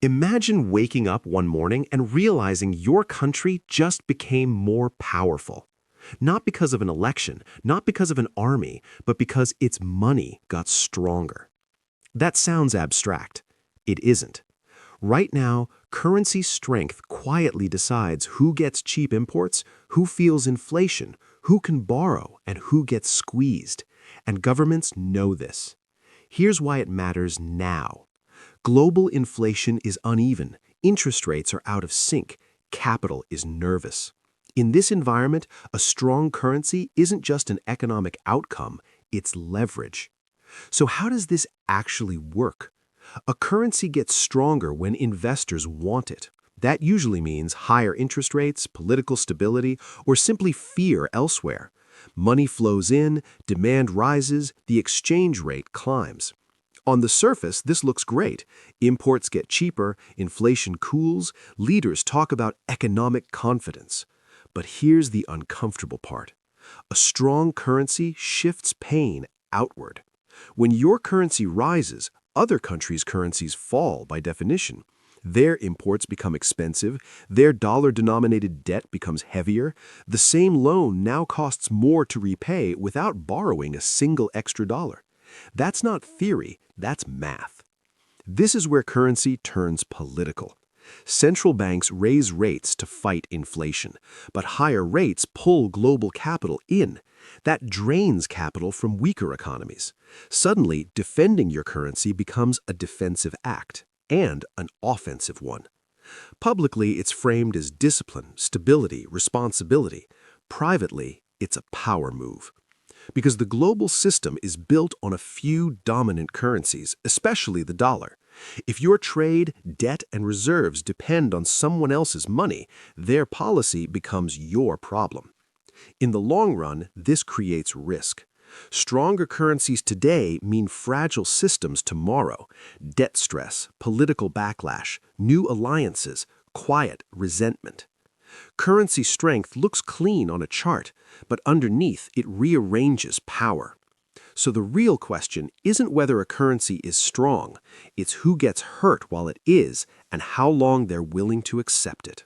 Imagine waking up one morning and realizing your country just became more powerful. Not because of an election, not because of an army, but because its money got stronger. That sounds abstract. It isn't. Right now, currency strength quietly decides who gets cheap imports, who feels inflation, who can borrow, and who gets squeezed. And governments know this. Here's why it matters now. Global inflation is uneven, interest rates are out of sync, capital is nervous. In this environment, a strong currency isn't just an economic outcome, it's leverage. So how does this actually work? A currency gets stronger when investors want it. That usually means higher interest rates, political stability, or simply fear elsewhere. Money flows in, demand rises, the exchange rate climbs. On the surface, this looks great. Imports get cheaper, inflation cools, leaders talk about economic confidence. But here's the uncomfortable part. A strong currency shifts pain outward. When your currency rises, other countries' currencies fall by definition. Their imports become expensive, their dollar-denominated debt becomes heavier, the same loan now costs more to repay without borrowing a single extra dollar. That's not theory, that's math. This is where currency turns political. Central banks raise rates to fight inflation, but higher rates pull global capital in. That drains capital from weaker economies. Suddenly, defending your currency becomes a defensive act, and an offensive one. Publicly, it's framed as discipline, stability, responsibility. Privately, it's a power move. Because the global system is built on a few dominant currencies, especially the dollar. If your trade, debt, and reserves depend on someone else's money, their policy becomes your problem. In the long run, this creates risk. Stronger currencies today mean fragile systems tomorrow. Debt stress, political backlash, new alliances, quiet resentment. Currency strength looks clean on a chart, but underneath it rearranges power. So the real question isn't whether a currency is strong, it's who gets hurt while it is and how long they're willing to accept it.